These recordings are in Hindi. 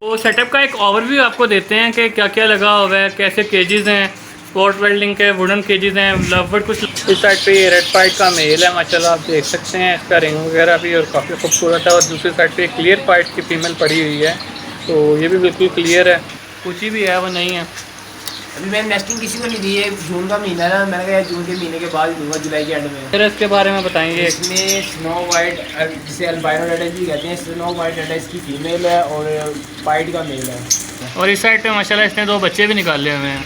तो सेटअप का एक ओवरव्यू आपको देते हैं कि क्या क्या लगा हुआ है, कैसे केजेस हैं, स्पॉट वेल्डिंग के वुडन केजेस हैं, लवबर्ड कुछ। इस साइड पे ये रेड पाइट का मेल है माशाल्लाह, आप देख सकते हैं इसका रिंग वगैरह भी और काफ़ी खूबसूरत है। और दूसरी साइड पे क्लियर पाइट की फीमेल पड़ी हुई है, तो ये भी बिल्कुल क्लियर है, कुछ भी है वो नहीं है। अभी मैंने नेस्टिंग किसी को नहीं दी है, जून का महीना है ना, मैंने कहा जून के महीने के बाद दूंगा, जुलाई के एंड में। फिर इसके बारे में बताएंगे। इसमें स्नो वाइट जिसे अल्बाइनो रेड भी कहते हैं, स्नो वाइट रेड इसकी फीमेल है और पाइट का मेल है। और इस साइड पे माशाल्लाह इसने 2 बच्चे भी निकाले हुए हैं,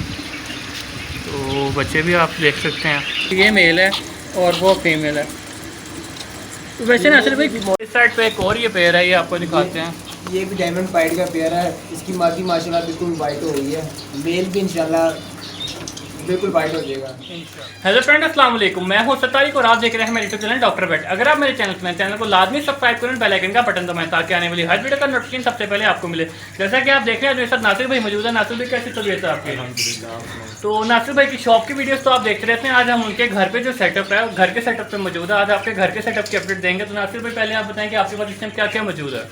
तो बच्चे भी आप देख सकते हैं। ये मेल है और वो फीमेल है। तो वैसे ना भाई इस साइड पे एक और ये पेयर है, ये आपको दिखाते हैं। ये भी डायमंड पाइट का पेयर है, इसकी मादी माशाल्लाह बिल्कुल वाइट हो गई है, मेल भी इंशाल्लाह बिल्कुल वाइट हो जाएगा। हेलो फ्रेंड, अस्सलाम वालेकुम। मैं हूं सत्तारिक और आप देख रहे हैं मेरे यूट्यूब चैनल डॉक्टर वेट। अगर आप मेरे चैनल को लाजमी सब्सक्राइब करें, बेल आइकन का बटन दबाएं ताकि आने वाली हर वीडियो का नोटिफिकेशन सबसे पहले आपको मिले। जैसा कि आप देख रहे हैं मेरे साथ नासिर भाई मौजूद है। नासिर भाई कैसी तबीयत है आपकी? तो नासिर भाई की शॉप की वीडियोस तो आप देखते रहते हैं। आज हम उनके घर पे जो सेटअप है, घर के सेटअप पे मौजूद है। आज आपके घर के सेटअप की अपडेट देंगे। तो नासिर भाई पहले आप बताएं कि आपके पास इस टाइम क्या क्या मौजूद है?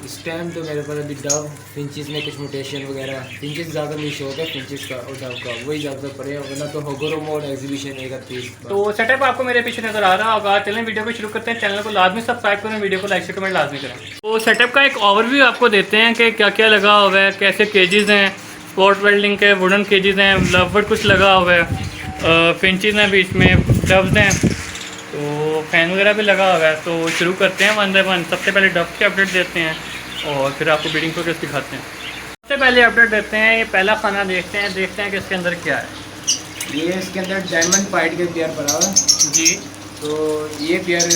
इस टाइम तो मेरे पास अभी डव फिंचेस में कुछ म्यूटेशन वगैरह, फिंचेस ज़्यादा मुझे शौक है फिंचेस का और डव का, वही ज़्यादा पड़े हैं, वरना तो होगरो मोड एग्जीबिशन एक पीस। तो सेटअप आपको मेरे पीछे नजर आ रहा होगा। चलें वीडियो को शुरू करते हैं। चैनल को लाजमी सब्सक्राइब करें, वीडियो को लाइक से कमेंट लाजमी करें। तो सेटअप का एक ओवरव्यू आपको देते हैं कि क्या क्या लगा हुआ है, कैसे केजेस हैं, स्पॉट वेल्डिंग के वुडन केजेस हैं, लवबर्ड कुछ लगा हुआ है, फिंचेस हैं बीच में, डव्स हैं, तो फैन वगैरह भी लगा हुआ है। तो शुरू करते हैं वन बाय वन। सबसे पहले डव की अपडेट देते हैं और फिर आपको ब्रीडिंग प्रोसेस दिखाते हैं। सबसे पहले अपडेट देते हैं, ये पहला खाना देखते हैं कि इसके अंदर क्या है। ये इसके अंदर डायमंड पाइट के पेयर पड़ा हुआ है जी। तो ये पेयर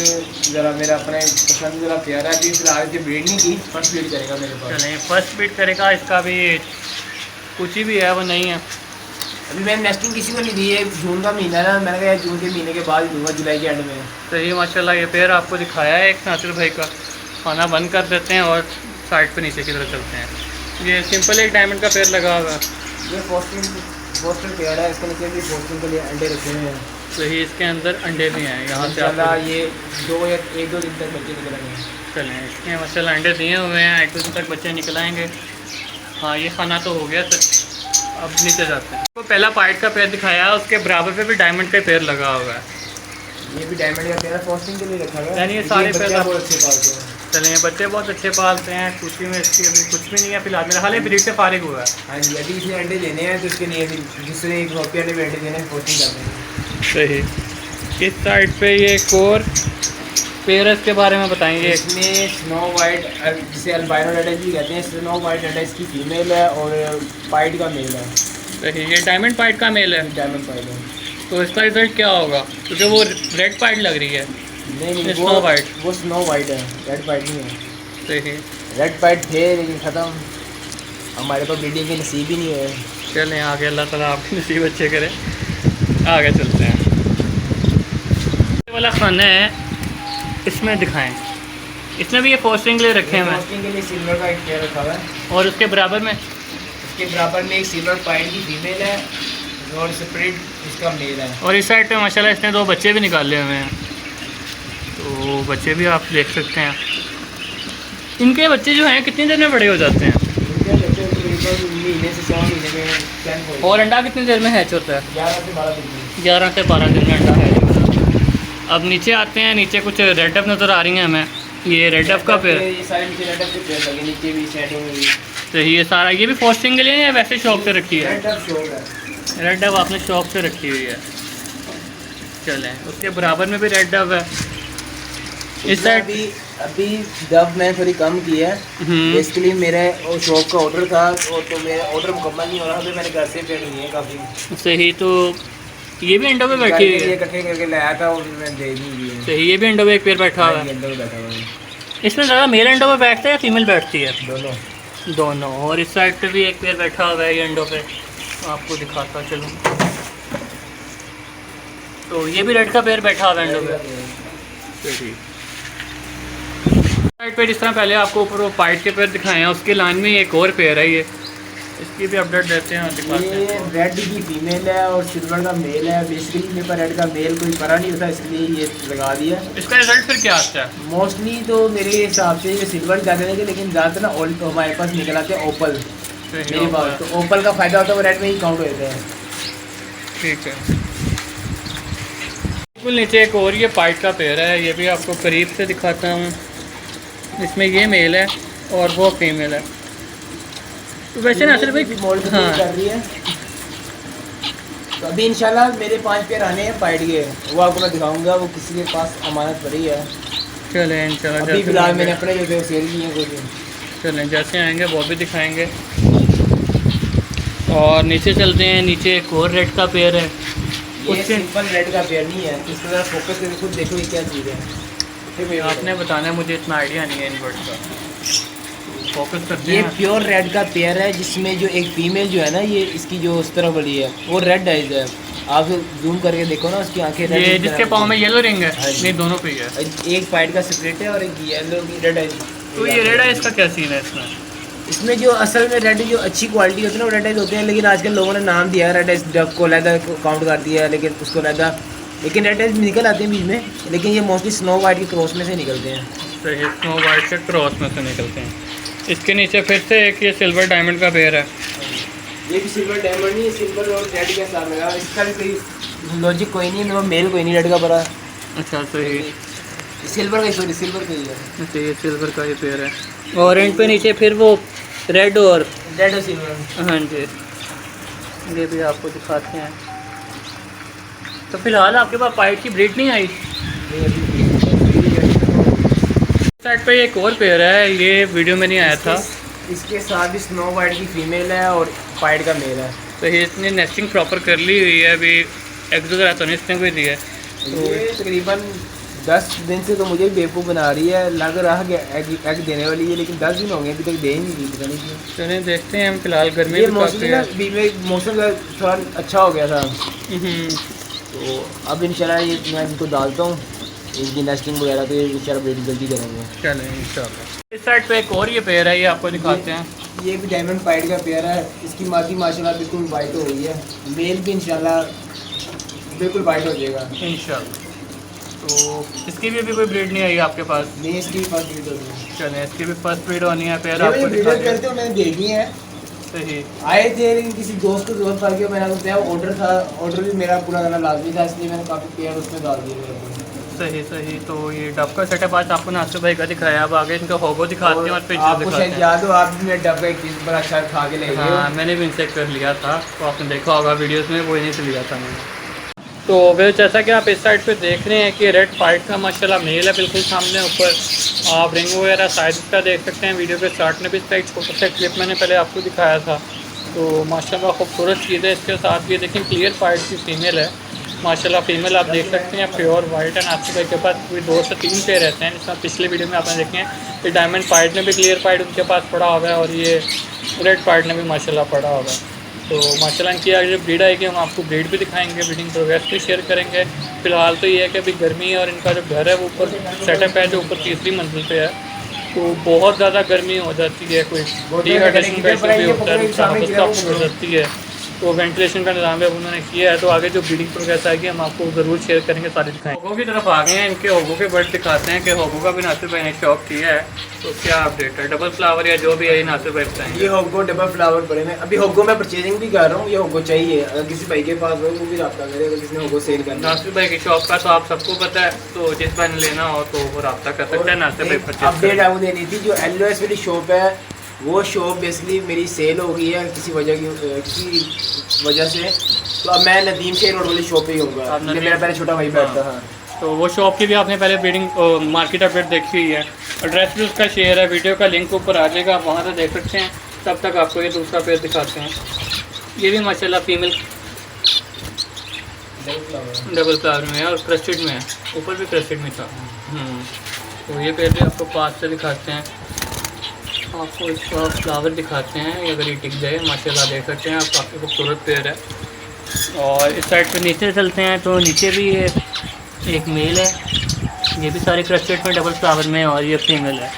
ज़रा मेरा अपने पसंदीदा पेयर है। अभी फिलहाल की ब्रीड नहीं की, फर्स्ट ब्रीड करेगा मेरे पास। चलें फर्स्ट बीट करेगा, इसका भी कुछ भी है वो नहीं है। अभी मैंने नेस्टिंग किसी को नहीं दी है, जून का महीना है ना, मैंने कहा जून के महीने के बाद दूंगा, जुलाई के एंड में। तो ये माशाल्लाह ये पेयर आपको दिखाया है एक नासिर भाई का। खाना बंद कर देते हैं और साइड पे नीचे की तरफ चलते हैं। ये सिंपल एक डायमंड का पेयर लगा हुआ है। ये पोस्टर पेयर है, इसके नीचे भी पोस्टिंग के लिए अंडे रखे हुए हैं। तो ये इसके अंदर अंडे भी हैं यहाँ से इंशाल्लाह ये एक दो दिन तक बच्चे निकलेंगे। चलें इसमें माशाल्लाह अंडे दिए हुए हैं, 1-2 दिन तक बच्चे निकल आएंगे। हाँ ये खाना तो हो गया सर, अब नीचे जाते हैं। तो पहला पाइट का पेयर दिखाया है, उसके बराबर पे भी डायमंड का पेयर लगा हुआ है। ये भी डायमंड का पेयर है, पोस्टिंग के लिए रखा हुआ है। यानी ये सारे पेयर बहुत अच्छे पालते हैं। चलें बच्चे बहुत अच्छे पालते हैं। कुछ में इसकी अभी कुछ भी नहीं है फिलहाल, मेरा हाल ब्रीड से फारिग हुआ है। हाँ जी, अभी इसमें अंडे देने हैं तो इसके लिए दूसरे एक रुपये ने भी अंडे देने हैं, पोस्टिंग करने हैं। सही। इस साइड पे ये एक और पेयर है, इसके बारे में बताएंगे। इसमें स्नो वाइट जिसे अल्बाइनो रेड भी कहते हैं, स्नो वाइट रेड इसकी फीमेल है और पाइट का मेल है। सही। ये डायमंड पाइट का मेल है। डायमंड पाइट है। तो इसका रिजल्ट क्या होगा? क्योंकि वो रेड पाइट लग रही है। नहीं स्नो वाइट। वो स्नो वाइट है, रेड पाइट नहीं है। सही। रेड पाइट थे लेकिन ख़त्म, हमारे पास ब्रीडिंग के नसीब ही नहीं है। चलें आगे, अल्लाह ताला आपके नसीब अच्छे करे। आगे चलते हैं। ये वाला खाना है, इसमें दिखाएं। इसमें भी ये पोस्टिंग के लिए रखे हुए हैं। पोस्टिंग के लिए सिल्वर का एक पेयर रखा हुआ है और उसके बराबर में एक सिल्वर पाइट की फीमेल है और स्प्रिट इसका मेल है। और इस साइड पे माशाल्लाह इसने 2 बच्चे भी निकाले हुए हैं, तो बच्चे भी आप देख सकते हैं। इनके बच्चे जो हैं कितनी देर में बड़े हो जाते हैं? महीने से 6 महीने में 10 हो। और अंडा कितनी देर में हैच होता है? 11 से 12 दिन में। 11 से 12 दिन में अंडा हैच होता है। अब नीचे आते हैं। नीचे कुछ रेड डव नज़र आ रही हैं हमें। ये रेड डव का पेड़, ये सारे नीचे रेड डव के पेड़ लगे, नीचे भी सेटिंग हुई। तो ये सारा ये भी पोस्टिंग के लिए या वैसे शौक से रखी है? रेड डव शौक है। रेड डव आपने शौक से रखी हुई है। चलें उसके बराबर में भी रेड डव है। इस साइड अभी डव मैंने थोड़ी कम की है, बेसिकली मेरे शॉप का ऑर्डर था और तो मेरा ऑर्डर मुकम्मल नहीं हो रहा, तो मैंने घर से पेड़ लिए काफ़ी। सही। तो ये भी अंडों पे बैठी हुई है, इकट्ठे करके लाया था और मैंने दे दी है। सही। ये भी अंडों पे एक पेड़ बैठा हुआ है। अंडों पे बैठा हुआ है। इसमें ज़्यादा मेल अंडों पे बैठता है या फीमेल बैठती है? दोनों दोनों। और इस साइड पे भी एक पेड़ बैठा हुआ है ये अंडों पे, आपको दिखाता चलूँ। तो ये भी रेड का पेड़ बैठा हुआ है अंडों पे। सही। साइड पे जिस तरह पहले आपको ऊपर वो पाइट के पेड़ दिखाए हैं, उसके लाइन में एक और पेड़ है ये। इसकी भी अपडेट देते हैं और दिखाते ये हैं। रेड की फीमेल है और सिल्वर का मेल है। बेसिकली मेरे पास रेड का मेल कोई परा नहीं होता, इसलिए ये लगा दिया। इसका रिजल्ट फिर क्या आता है? मोस्टली तो मेरे हिसाब से ये सिल्वर ज़्यादा देंगे, लेकिन ज़्यादातर ना हमारे पास निकल आते हैं ओपल मेरे पास। तो ओपल का फ़ायदा होता है, वो रेड में ही काउंट होते हैं। ठीक है। बिल्कुल नीचे एक और ये पाइट का पेड़ है, ये भी आपको करीब से दिखाता हूँ। इसमें ये मेल है और वो फीमेल है। तो वैसे ना असल में मोल्ड हाँ कर रही है। तो अभी इंशाल्लाह मेरे 5 पेयर आने हैं पाइट के, वो आपको मैं दिखाऊंगा। वो किसी के पास अमानत पड़ी है। चलें इंशाल्लाह। अभी फिलहाल मैंने अपने जो थे वो सेल किए हैं कुछ। चलें जैसे आएंगे वो भी दिखाएंगे। और नीचे चलते हैं, नीचे एक और रेड का पेयर है। ये सिंपल रेड का पेयर नहीं है, इस पर फोकस करके खुद देखो ये क्या चीज़ है। फिर आपने बताना है, मुझे इतना आइडिया नहीं है इन वर्ड का। फोकस करते ये हैं। प्योर रेड का पेयर है, जिसमें जो एक फीमेल जो है ना, ये इसकी जो उस तरफ वाली है वो रेड आइज है। आप जूम करके देखो ना, उसकी आंखें रेड। ये जिसके पाँव में येलो रिंग है? हाँ जी। नहीं, दोनों पे ही है। एक पाइट का सेपरेट है और एक येलो की रेड आइज। तो ये रेड आइज का क्या सीन है इसमें? इसमें जो असल में रेड जो अच्छी क्वालिटी होती है ना, वो रेड आइज होते हैं। लेकिन आजकल लोगों ने नाम दिया है रेड आइज, डक को लैदा काउंट कर दिया है, लेकिन उसको लैदा, लेकिन रेड आइज निकल आते हैं बीच में। लेकिन ये मोस्टली स्नो वाइट की क्रॉस में से निकलते हैं। सही, स्नो वाइट से क्रॉस में से निकलते हैं। इसके नीचे फिर से एक ये सिल्वर डायमंड का पेयर है। ये भी सिल्वर डायमंड नहीं, सिल्वर और रेड के साथ लगा। इसका भी कोई लॉजिक कोई नहीं है, मेरे मेल कोई नहीं रेड का पड़ा। अच्छा सही। सिल्वर का, सॉरी सिल्वर का ही है। अच्छा ये सिल्वर का ये पेयर है। और एंड पे नीचे फिर वो रेड और रेड और सिल्वर। हाँ जी, ये भी आपको दिखाते हैं। तो फिलहाल आपके पास पाइट की ब्रीड नहीं आई? साइड पे एक और पेयर है, ये वीडियो में नहीं आया था। इसके साथ भी स्नो वाइट की फीमेल है और पाइट का मेल है। तो ये इसने नेस्टिंग प्रॉपर कर ली हुई है, अभी एग्स वगैरह तो नहीं इसने कोई दिया है। तो ये तकरीबन 10 दिन से तो मुझे बेवकूफ़ बना रही है, लग रहा है एग देने वाली है, लेकिन 10 दिन हो गए अभी तक दे ही नहीं रही, पता नहीं क्यों। चलिए देखते हैं हम। फिलहाल गर्मी ये भी काफ़ी है। मौसम का थोड़ा अच्छा हो गया था, तो अब इंशाल्लाह ये मैं इनको डालता हूँ इनकी नेस्टिंग वगैरह, तो ये इंशाल्लाह ब्रीडिंग जल्दी करेंगे। चलें इंशाल्लाह। इस साइड पे एक और ये पेयर है, ये आपको दिखाते हैं। ये भी डायमंड पाइट का पेयर है। इसकी मादी माशाल्लाह बिल्कुल वाइट हो गई है। मेल भी इंशाल्लाह बिल्कुल वाइट हो जाएगा इंशाल्लाह। तो इसकी भी अभी कोई ब्रीड नहीं आई आपके पास? नहीं, इसकी फर्स्ट ब्रीड होगी। चलें इसकी भी फर्स्ट ब्रीड होनी है। पेयर ये आपको मैंने दिखा वीडियो करते हो, मैंने देखी है। सही। आए थे, लेकिन किसी दोस्त को जरूरत पड़ गया, मैंने आपको बताया ऑर्डर था, ऑर्डर भी मेरा पूरा करना लाजमी था, इसलिए मैंने काफ़ी पेयर उसमें डाल दिए थे। सही सही। तो ये डब का सेटअप आज आपको नासिर भाई का दिखाया, अब आगे इनका होगो दिखाते हैं और फिर आपको दिखाते शायद हैं। याद हो, आप भी मेरे डब का एक चीज़ बड़ा अच्छा खा के ले गए हो। हाँ मैंने भी इनसे कर लिया था, तो आपने देखा होगा वीडियोस में, वो यहीं से लिया था मैंने। तो वे जैसा कि आप इस साइड पे देख रहे हैं कि रेड फाइट का माशाल्लाह मेल है बिल्कुल सामने ऊपर। आप रिंग वगैरह साइज का देख सकते हैं। वीडियो के स्टार्ट में भी इसका एक छोटा सा क्लिप मैंने पहले आपको दिखाया था। तो माशाल्लाह खूबसूरत चीज़ है। इसके साथ ये देखें क्लियर फाइट की फीमेल है माशाल्लाह। फीमेल आप देख सकते हैं प्योर वाइट है। नासिर भाई के पास कोई 2 से 3 पेयर रहते हैं, जिसमें पिछले वीडियो में आपने देखे हैं कि डायमंड फाइट में भी क्लियर फाइट उनके पास पड़ा हुआ है और ये रेड फाइट में भी माशाल्लाह पड़ा हुआ है। तो माशाल्लाह इनकी आगे जब ब्रीड आएगी हम आपको ब्रीड भी दिखाएंगे, ब्रीडिंग प्रोग्रेस भी शेयर करेंगे। फिलहाल तो ये है कि अभी गर्मी है और इनका जो घर है वो ऊपर सेटअप है जो ऊपर 3री मंजिल पे है, तो बहुत ज़्यादा गर्मी हो जाती है। कोई डिहाइड्रेशन का इशू भी होता है, नुकसान हो जाती है। तो वेंटिलेशन का निज़ाम है उन्होंने किया है। तो आगे जो ब्रीडिंग प्रोग्रेस आएगी हम आपको ज़रूर शेयर करेंगे, सारे दिखाएंगे। होगो की तरफ आ गए हैं, इनके होगो के बर्ड दिखाते हैं कि होगो का भी नासिर भाई ने शौक किया है। तो क्या अपडेट है? डबल फ्लावर या जो भी है ये नासिर भाई बताएंगे। ये होगो डबल फ्लावर पड़े में, अभी होगो मैं परचेजिंग भी कर रहा हूँ। ये होगो चाहिए, अगर किसी भाई के पास हो वो भी रब्ता करे, अगर किसी ने होगो सेल करना। नासिर भाई की शॉप का तो आप सबको पता है, तो जिस भाई ने लेना हो तो वो रब्ता कर सकते हैं नासिर भाई परचेज। अपडेट आपको देनी थी, जो LOS वाली शॉप है वो शॉप बेसिकली मेरी सेल हो गई है किसी वजह से। तो अब मैं नदीम शेर रोड वाली शॉप पे ही होऊंगा, मेरा पहले छोटा भाई बैठता था। तो वो शॉप की भी आपने पहले ब्रीडिंग मार्केट अपडेट देखी हुई है। एड्रेस भी उसका शेयर है, वीडियो का लिंक ऊपर आ जाएगा, आप वहाँ से देख सकते हैं। तब तक आपको ये दूसरा पेड़ दिखाते हैं। ये भी माशाल्लाह फीमेल डबल फ्लावर में है और क्रस्टेड में है, ऊपर भी क्रस्टेड में था। तो ये पेड़ भी आपको पास से दिखाते हैं, आपको इसका फ्लावर दिखाते हैं। अगर ये टिक जाए माशाल्लाह देख सकते हैं आप, काफ़ी खूबसूरत पेड़ है। और इस साइड पे नीचे चलते हैं तो नीचे भी ये एक मेल है, ये भी सारे क्रस्टेड में डबल फ्लावर में, और ये फीमेल है।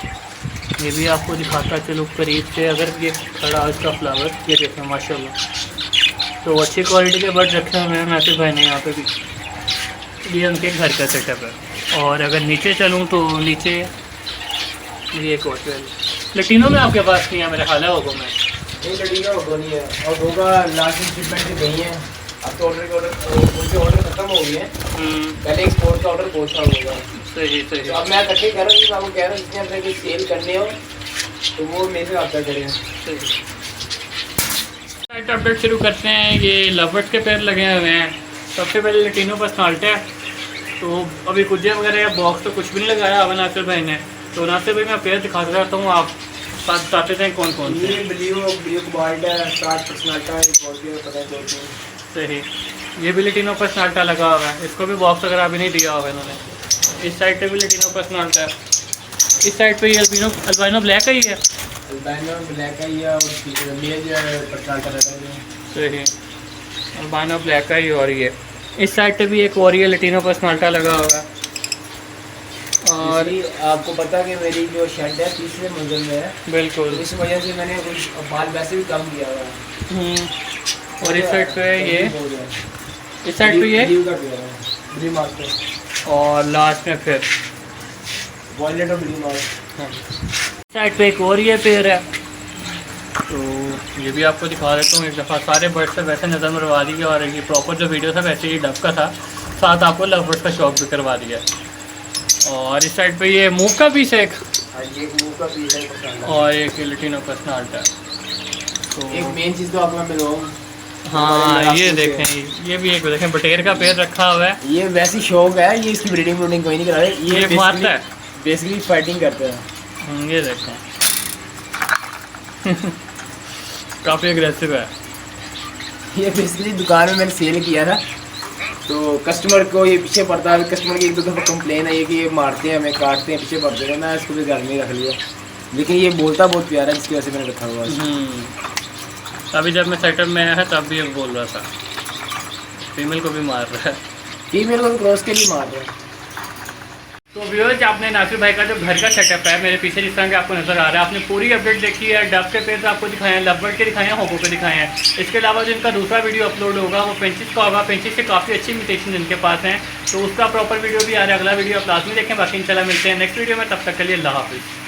ये भी आपको दिखाता चलो करीब से, अगर ये खड़ा है इसका फ्लावर, ये देखें माशाल्लाह। तो अच्छी क्वालिटी के बर्ड रखे हुए हैं नासिर भाई ने यहाँ पे भी। ये उनके घर का सेटअप है। और अगर नीचे चलूँ तो नीचे ये एक होटल लटीनों में आपके पास नहीं है मेरा ख्याल है, होगा मैं नहीं लड़ीगा होगा नहीं है, और होगा लास्ट शिपमेंट से गई है। अब तो ऑर्डर उनके ऑर्डर खत्म हो गए हैं। पहले एक्सपोर्ट का ऑर्डर बहुत सारा होगा। सही सही। तो अब मैं इकट्ठे कह रहा हूँ, आपको कह रहा हूँ जिसने अपने कोई सेल करने हो तो वो मेरे से रब्ता करें। साइट अपडेट शुरू करते हैं। ये लवर्स के पेड़ लगे हुए हैं। सबसे पहले लटीनो पर्सनालिटी है। तो अभी कुछ वगैरह या बॉक्स तो कुछ भी नहीं लगाया हुआ नासिर भाई ने। तो नासिर भाई मैं पेड़ दिखाता रहता हूँ, आप साथ बताते थे कौन कौन से। ये ब्लू बाल्ट है, स्टार्ट पर्सनालिटी है, पता है दो तीन। सही। ये भी लटीनो पर्सनालिटी लगा हुआ है। इसको भी बॉक्स वगैरह अभी नहीं दिया हुआ है इन्होंने। इस साइड पे भी लटीनो पर्सनालिटी है। इस साइड पे ये अल्बाइनो ब्लैक है ही है। अल्बाइनो ब्लैक है ये, और मेल जो है पर्सनालिटी रहता है। सही। अल्बाइनो ब्लैक है ही। और ये इस साइड पे भी एक और ये लटीनो पर्सनालिटी लगा हुआ है। और आपको पता है कि मेरी जो शेड है तीसरे मंजिल में है। बिल्कुल। इस वजह से मैंने कुछ बाल वैसे भी कम किया हुआ है। और इस साइड पे ये, इस साइड पे ये ब्लू मास्टर, और लास्ट में फिर वॉयलेट और ब्लू मास्टर। साइड पे एक और ये पेड़ है। तो ये भी आपको दिखा देता हूँ एक दफ़ा। सारे बर्ड्स से वैसे नज़र मरवा दी है, और ये प्रॉपर जो वीडियो था वैसे ही डब का था। साथ आपको लव बर्ड्स का शौक भी करवा दिया। और इस साइड पे ये मूव का पीस है एक, ये मूव का पीस है, और एक लटीनो पर्सनालिटी है। तो एक मेन चीज़ तो आपको मैं बताऊँ। हाँ ये देखें, ये भी एक देखें बटेर का पेड़ रखा हुआ है। ये वैसी शौक है, ये इसकी ब्रीडिंग कोई नहीं करा रहे। ये मारता है, बेसिकली फाइटिंग करते हैं। ये देखें काफ़ी एग्रेसिव है। ये बेसिकली दुकान में मैंने सेल किया था, तो कस्टमर को ये पीछे पड़ता है। कस्टमर की एक दो दफ़ा कंप्लेन आई है कि ये मारते हैं, हमें काटते हैं, पीछे पड़ते हैं। मैं इसको भी घर में ही रख लिया, लेकिन ये बोलता बहुत प्यारा है, जिसकी वजह से मैंने रखा हुआ है। अभी जब मैं सेटअप में आया तब भी ये बोल रहा था, फीमेल को भी मार रहा है। फीमेल को क्रॉस के लिए मार रहा है। तो व्यूअर्स, आपने नासिर भाई का जो घर का सेटअप है मेरे पीछे जिस तरह के आपको नज़र आ रहा है, आपने पूरी अपडेट देखी है। डब के पेड़ आपको दिखाए हैं, लवबर्ड के दिखाए हैं, होको के दिखाए हैं। इसके अलावा जो इनका दूसरा वीडियो अपलोड होगा वो पेंचिस का होगा। पेंचिस से काफ़ी अच्छी इमिटेशन इनके पास हैं, तो उसका प्रॉपर वीडियो भी आ रहा है। अगला वीडियो आप लाजमी देखें। बाकी इंशाल्लाह मिलते हैं नेक्स्ट वीडियो में, तब तक के लिए अल्लाह हाफिज़।